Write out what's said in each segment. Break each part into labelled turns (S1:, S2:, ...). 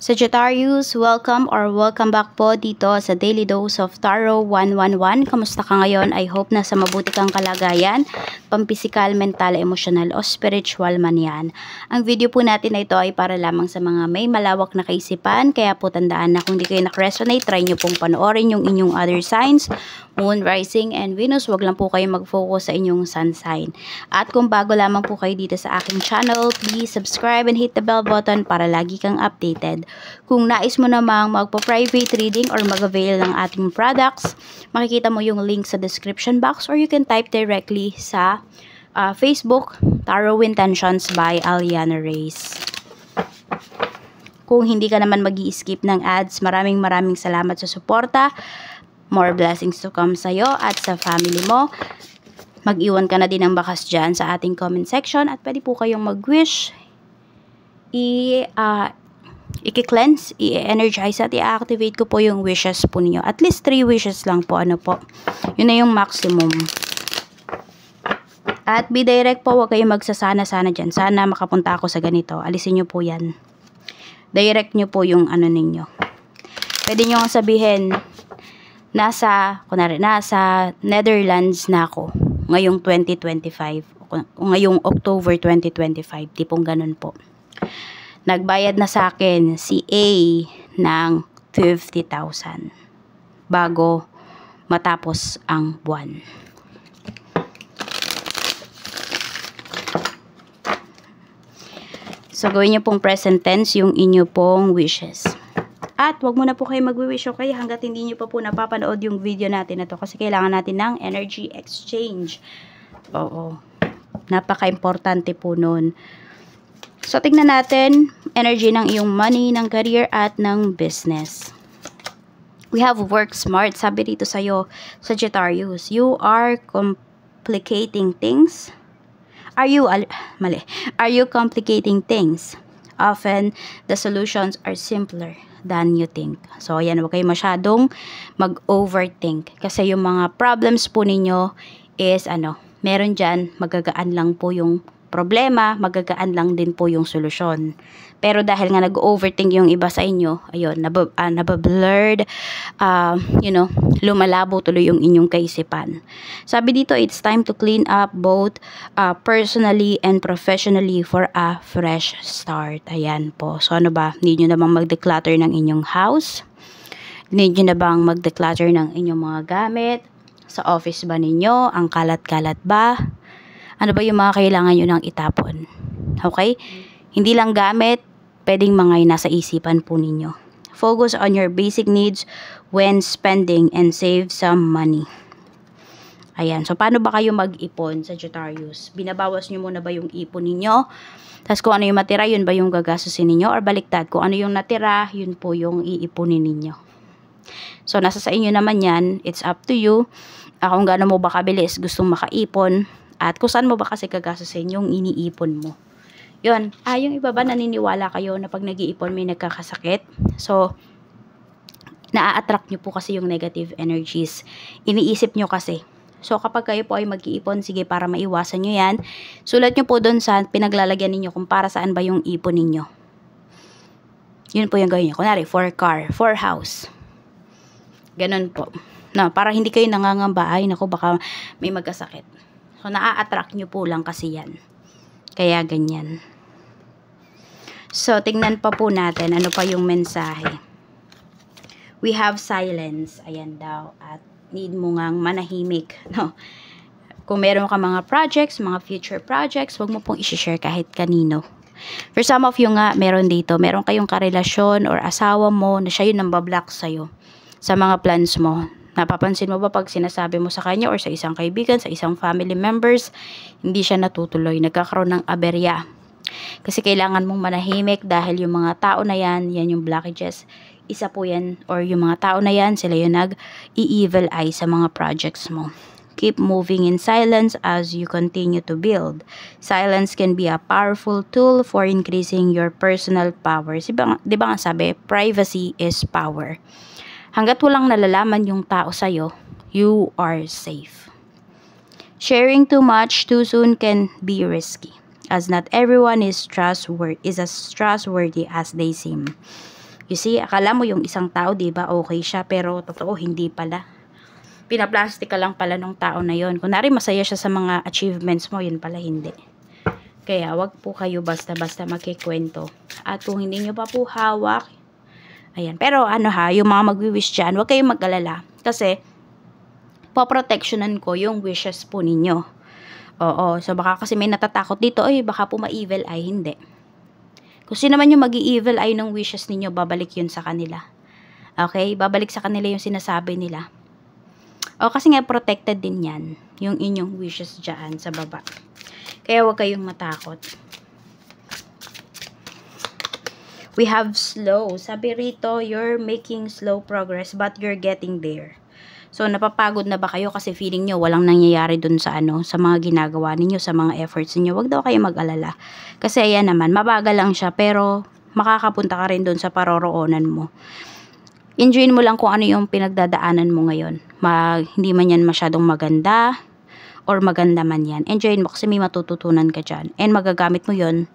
S1: Sagittarius, welcome back po dito sa Daily Dose of Tarot 111. Kamusta ka ngayon? I hope na sa mabuti kang kalagayan, pampisikal, mental, emosyonal o spiritual man yan. Ang video po natin na ito ay para lamang sa mga may malawak na kaisipan, kaya po tandaan na kung di kayo nak-resonate, try nyo pong panoorin yung inyong other signs, Moon, Rising, and Venus. Wag lang po kayo mag-focus sa inyong sun sign. At kung bago lamang po kayo dito sa aking channel, please subscribe and hit the bell button para lagi kang updated. Kung nais mo namang magpa-private reading or mag-avail ng ating products, makikita mo yung link sa description box or you can type directly sa Facebook, Tarot Intentions by Aliana Reyes. Kung hindi ka naman mag-i-skip ng ads, maraming salamat sa suporta. More blessings to come sa'yo at sa family mo. Mag-iwan ka na din ng bakas dyan sa ating comment section at pwede po kayong mag-wish, i-cleanse, i-energize at i-activate ko po yung wishes po niyo. At least 3 wishes lang po, ano po. Yun na yung maximum. At be direct po, huwag kayong magsasana-sana dyan. Sana makapunta ako sa ganito. Alisin nyo po yan. Direct nyo po yung ano ninyo. Pwede nyo sabihin, nasa Netherlands na ako ngayong 2025. O ngayong October 2025. Tipong ganun po. Nagbayad na sa akin si A ng 50,000 bago matapos ang buwan. So, gawin nyo pong present tense yung inyo pong wishes. At wag muna po kayo mag-wish, okay? Hanggat hindi nyo pa po napapanood yung video natin na to kasi kailangan natin ng energy exchange. Oo. Napaka-importante po nun. So, tignan natin energy ng iyong money, ng career, at ng business. We have work smart. Sabi dito sa'yo, Sagittarius, you are complicating things. Are you complicating things? Often, the solutions are simpler than you think. So, ayan, huwag kayo masyadong mag-overthink. Kasi yung mga problems po ninyo is, meron dyan, magagaan lang po yung problema, magagaan lang din po yung solusyon. Pero dahil nga nag-overthink yung iba sa inyo, ayun, nabablurred, lumalabo tuloy yung inyong kaisipan. Sabi dito, it's time to clean up both personally and professionally for a fresh start. Ayan po. So ano ba? Need nyo na bang mag-declutter ng inyong house? Need nyo na bang mag-declutter ng inyong mga gamit? Sa office ba ninyo? Ang kalat-kalat ba? Ano ba yung mga kailangan nyo nang itapon? Okay? Hindi lang gamit, pwedeng mga nasa isipan po ninyo. Focus on your basic needs when spending and save some money. Ayan. So, paano ba kayo mag-ipon, Sagittarius? Binabawas nyo muna ba yung ipon ninyo? Tapos kung ano yung matira, yun ba yung gagastusin ninyo? Or baliktad, kung ano yung natira, yun po yung iipunin ninyo. So, nasa sa inyo naman yan. It's up to you. Kung gaano mo ba kabilis gustong makaipon. At kung saan mo ba kasi gagastusin yung iniipon mo. Yun. Yung iba ba naniniwala kayo na pag nag-iipon may nagkakasakit? So, naa-attract nyo po kasi yung negative energies. Iniisip nyo kasi. So, kapag kayo po ay mag-iipon, sige, para maiwasan nyo yan, sulat nyo po doon sa pinaglalagyan ninyo kung para saan ba yung ipon ninyo. Yun po yung gawin nyo. Kunwari, for car, for house. Ganun po. No, para hindi kayo nangangamba, ay naku, baka may magkasakit. So, naa-attract nyo po lang kasi yan. Kaya ganyan. So, tingnan pa po natin ano pa yung mensahe. We have silence. Ayan daw. At need mo ngang manahimik. No? Kung meron ka mga projects, mga future projects, huwag mo pong isi-share kahit kanino. For some of you nga, meron dito. Meron kayong karelasyon or asawa mo na siya yun ang bablock sa'yo sa mga plans mo. Napapansin mo ba pag sinasabi mo sa kanya or sa isang kaibigan, sa isang family members, hindi siya natutuloy, nagkakaroon ng aberya. Kasi kailangan mong manahimik dahil yung mga tao na yan yung blockages. Isa po yan, or yung mga tao na yan, sila yung nag-i-evil eye sa mga projects mo. Keep moving in silence as you continue to build. Silence can be a powerful tool for increasing your personal powers. Di ba nga sabi, privacy is power. Hanggat walang nalalaman yung tao sa'yo, you are safe. Sharing too much too soon can be risky, as not everyone is as trustworthy as they seem. You see, akala mo yung isang tao, diba, okay siya, pero totoo, hindi pala. Pinaplastic ka lang pala ng tao na yon. Kunwari, masaya siya sa mga achievements mo, yun pala hindi. Kaya, wag po kayo basta-basta magkikwento. At kung hindi nyo pa po hawak, ayan. Pero, ano ha, yung mga magwi-wish dyan, wag kayong mag-alala. Kasi, poprotectionan ko yung wishes po ninyo. Oo, so baka kasi may natatakot dito, ay, baka po ma-evil eye, hindi. Kung sino naman yung mag-i-evil eye ng wishes ninyo, babalik yun sa kanila. Okay? Babalik sa kanila yung sinasabi nila. O, kasi nga protected din yan, yung inyong wishes dyan sa baba. Kaya huwag kayong matakot. We have slow. Sabi rito, you're making slow progress but you're getting there. So, napapagod na ba kayo kasi feeling nyo walang nangyayari dun sa sa mga ginagawa ninyo, sa mga efforts niyo? Wag daw kayo mag-alala. Kasi ayan naman, mabagal lang siya pero makakapunta ka rin dun sa paroroonan mo. Enjoyin mo lang kung ano yung pinagdadaanan mo ngayon. Hindi man yan masyadong maganda or maganda man yan. Enjoyin mo kasi may matututunan ka dyan. And magagamit mo yon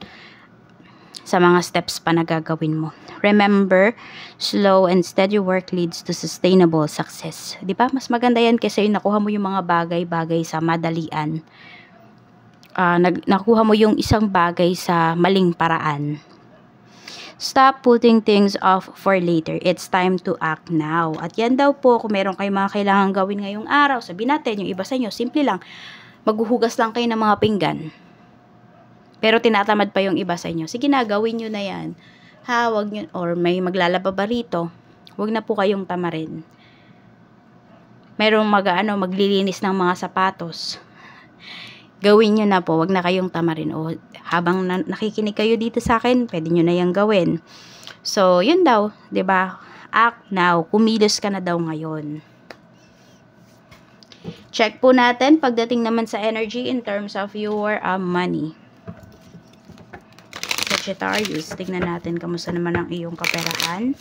S1: sa mga steps pa na gagawin mo. Remember, slow and steady work leads to sustainable success. Di ba? Mas maganda yan kasi nakuha mo yung mga bagay-bagay sa madalian. Nakuha mo yung isang bagay sa maling paraan. Stop putting things off for later. It's time to act now. At yan daw po, kung meron kayong mga kailangan gawin ngayong araw, sabihin natin, yung iba sa inyo, simple lang, maghuhugas lang kayo ng mga pinggan. Pero tinatamad pa yung iba sa inyo. Sige na, gawin nyo na yan. Ha, wag nyo, or may maglalaba ba rito? Wag na po kayong tamarin. Merong maglilinis ng mga sapatos. Gawin nyo na po, wag na kayong tamarin. O, habang nakikinig kayo dito sa akin, pwede nyo na yung gawin. So, yun daw, 'di ba? Act now, kumilos ka na daw ngayon. Check po natin pagdating naman sa energy in terms of your money. Sagittarius, tignan natin kamusta naman ang iyong kaperahan.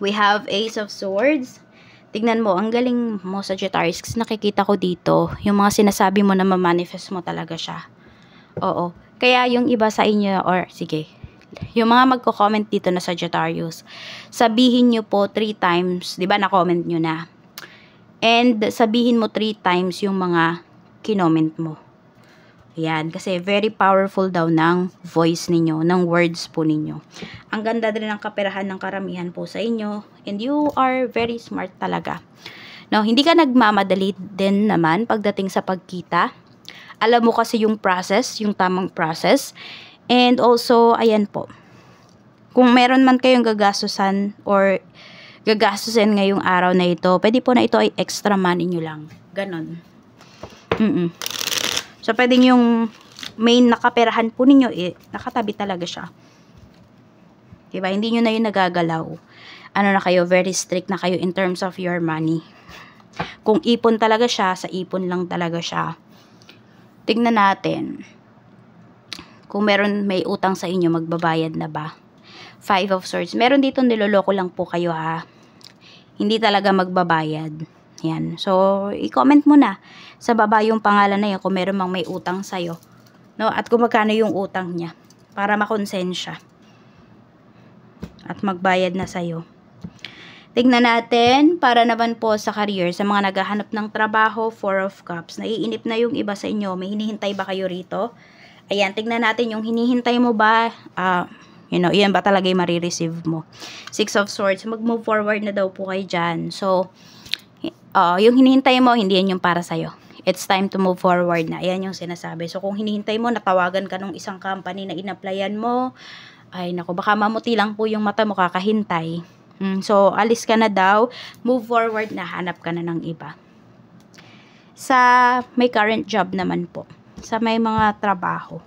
S1: We have Ace of Swords. Tignan mo, ang galing mo, Sagittarius, kasi nakikita ko dito, yung mga sinasabi mo na ma-manifest mo talaga siya. Oo. Kaya yung iba sa inyo, or sige, yung mga magko-comment dito na Sagittarius, sabihin nyo po 3 times, di ba na-comment nyo na? And sabihin mo 3 times yung mga kinoment mo. Ayan, kasi very powerful daw ng voice ninyo, ng words po ninyo. Ang ganda din ng kaperahan ng karamihan po sa inyo, and you are very smart talaga. Now, hindi ka nagmamadali din naman pagdating sa pagkita. Alam mo kasi yung process, yung tamang process. And also, ayan po, kung meron man kayong gagastusan or gagastusin ngayong araw na ito, pwede po na ito ay extra money nyo lang. Ganon. So, pwedeng yung main nakaperahan po ninyo, nakatabi talaga siya. Diba? Hindi nyo na yun nagagalaw. Ano na kayo, very strict na kayo in terms of your money. Kung ipon talaga siya, sa ipon lang talaga siya. Tignan natin. Kung may utang sa inyo, magbabayad na ba? 5 of Swords. Meron dito niloloko lang po kayo ha. Hindi talaga magbabayad. Yan. So, i-comment mo na sa baba yung pangalan na yan kung meron mang may utang sa'yo. No? At kung magkano yung utang niya. Para makonsensya. At magbayad na sa'yo. Tignan natin, para naman po sa career, sa mga naghahanap ng trabaho, 4 of Cups. Naiinip na yung iba sa inyo. May hinihintay ba kayo rito? Ayan, tignan natin yung hinihintay mo ba, yan ba talaga yung marireceive mo. 6 of Swords, mag-move forward na daw po kayo dyan. So, yung hinihintay mo, hindi yan yung para sa'yo. It's time to move forward na. Ayan yung sinasabi. So, kung hinihintay mo, natawagan ka ng isang company na in-applyan mo, ay naku, baka mamuti lang po yung mata mo kakahintay. So, alis ka na daw, move forward na, hanap ka na ng iba. Sa may current job naman po, sa may mga trabaho,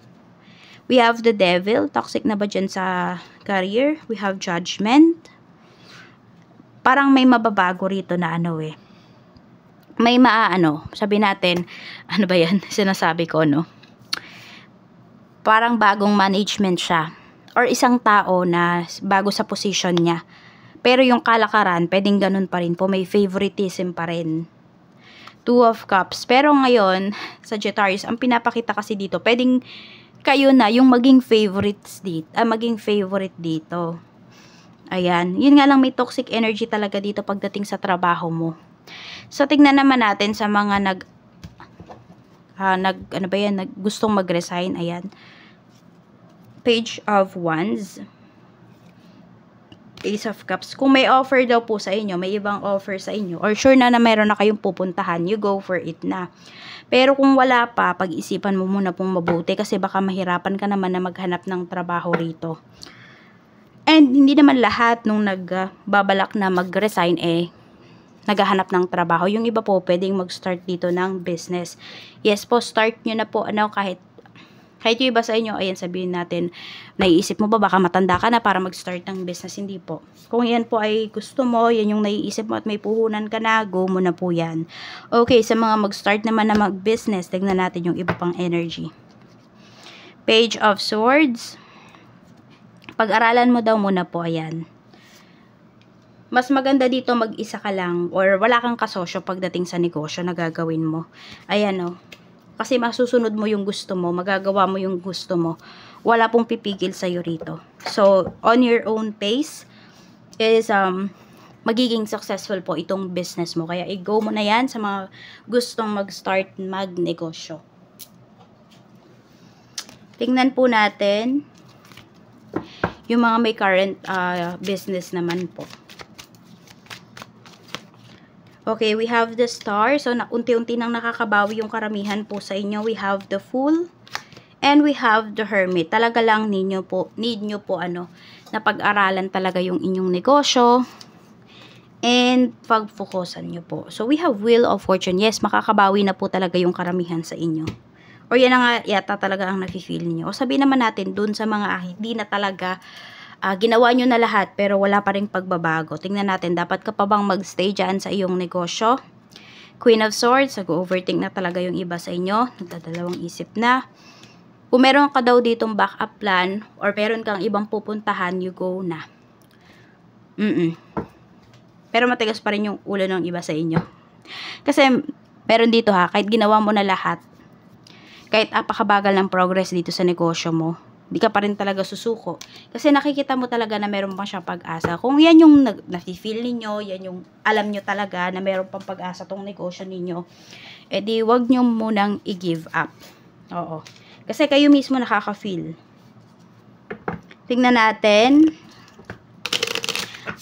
S1: we have the Devil. Toxic na ba dyan sa career? We have Judgment. Parang may mababago rito na may sabi natin, ano ba yan, sinasabi ko, no? Parang bagong management siya. Or isang tao na bago sa position niya. Pero yung kalakaran, pwedeng ganun pa rin po. May favoritism pa rin. 2 of Cups. Pero ngayon, Sagittarius, ang pinapakita kasi dito, pwedeng kayo na yung maging favorite dito. Ayan. Yun nga lang, may toxic energy talaga dito pagdating sa trabaho mo. So, tingnan naman natin sa mga ano ba yan, gustong mag-resign. Ayan. Page of Wands. Ace of Cups. Kung may offer daw po sa inyo, may ibang offer sa inyo, or sure na mayroon na kayong pupuntahan, you go for it na. Pero kung wala pa, pag-isipan mo muna pong mabuti kasi baka mahirapan ka naman na maghanap ng trabaho rito. And hindi naman lahat nung nagbabalak na mag-resign naghahanap ng trabaho. Yung iba po, pwedeng mag-start dito ng business. Yes po, start nyo na po, kahit yung iba sa inyo, ayan, sabihin natin, naiisip mo ba, baka matanda ka na para mag-start ng business? Hindi po. Kung yan po ay gusto mo, yan yung naiisip mo at may puhunan ka na, go mo na po yan. Okay, sa mga mag-start naman na mag-business, tignan natin yung iba pang energy. Page of Swords. Pag-aralan mo daw muna po, ayan. Mas maganda dito mag-isa ka lang or wala kang kasosyo pagdating sa negosyo na gagawin mo. Ayan o. Kasi masusunod mo yung gusto mo, magagawa mo yung gusto mo. Wala pong pipigil sa'yo rito. So, on your own pace is magiging successful po itong business mo. Kaya i-go mo na yan sa mga gustong mag-start mag-negosyo. Tingnan po natin yung mga may current business naman po. Okay, we have the Star. So, unti-unti nang nakakabawi yung karamihan po sa inyo. We have the Fool. And we have the Hermit. Talaga lang need nyo po na pag-aralan talaga yung inyong negosyo. And pag-focusan nyo po. So, we have Wheel of Fortune. Yes, makakabawi na po talaga yung karamihan sa inyo. Or yan na nga yata talaga ang nafe-feel niyo. O sabihin naman natin, dun sa mga hindi na talaga ginawa nyo na lahat pero wala pa rin pagbabago. Tingnan natin, dapat ka pa bang magstay dyan sa iyong negosyo? Queen of Swords, nag-overthink na talaga yung iba sa inyo. Nagdadalawang isip na. Kung meron ka daw ditong backup plan or meron kang ibang pupuntahan, you go na. Pero matigas pa rin yung ulo ng iba sa inyo. Kasi meron dito kahit ginawa mo na lahat, kahit apakabagal ng progress dito sa negosyo mo, di ka pa rin talaga susuko. Kasi nakikita mo talaga na meron pang siyang pag-asa. Kung yan yung nafe-feel ninyo, yan yung alam nyo talaga na meron pang pag-asa tong negosyo ninyo, edi wag nyo munang i-give up. Oo. Kasi kayo mismo nakaka-feel. Tingnan natin.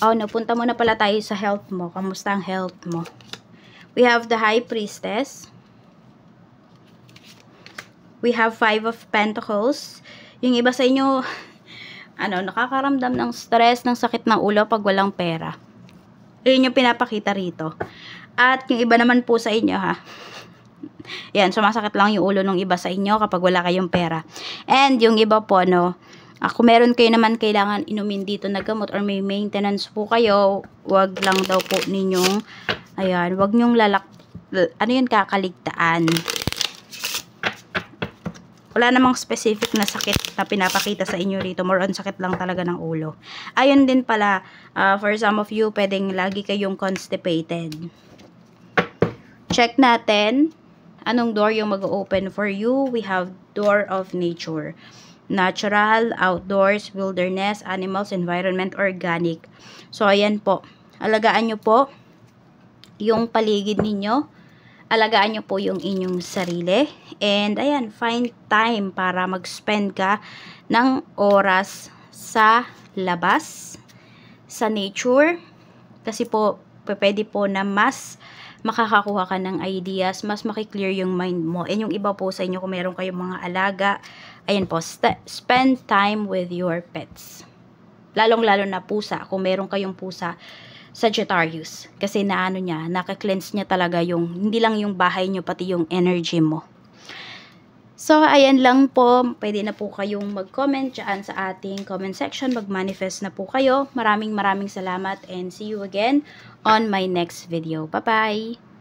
S1: Napunta muna pala tayo sa health mo. Kamusta ang health mo? We have the High Priestess. We have Five of Pentacles. Yung iba sa inyo, nakakaramdam ng stress, ng sakit ng ulo pag walang pera. Yun yung pinapakita rito. At yung iba naman po sa inyo, yan, sumasakit lang yung ulo ng iba sa inyo kapag wala kayong pera. And yung iba po, kung meron kayo naman kailangan inumin dito na gamot or may maintenance po kayo, wag lang daw po ninyong, wag nyong kakaligtaan. Wala namang specific na sakit na pinapakita sa inyo rito. More on sakit lang talaga ng ulo. Ayun din pala, for some of you, pwedeng lagi kayong constipated. Check natin anong door yung mag-open for you. We have Door of Nature. Natural, outdoors, wilderness, animals, environment, organic. So, ayan po. Alagaan nyo po yung paligid ninyo. Alagaan nyo po yung inyong sarili. And, ayan, find time para mag-spend ka ng oras sa labas, sa nature. Kasi po, pwede po na mas makakakuha ka ng ideas, mas makiklear yung mind mo. And yung iba po sa inyo, kung meron kayong mga alaga, ayan po, spend time with your pets. Lalong-lalo na pusa, kung meron kayong pusa, Sagittarius. Kasi naka-cleanse niya talaga yung, hindi lang yung bahay nyo, pati yung energy mo. So, ayan lang po. Pwede na po kayong mag-comment dyan sa ating comment section. Mag-manifest na po kayo. Maraming salamat and see you again on my next video. Bye-bye!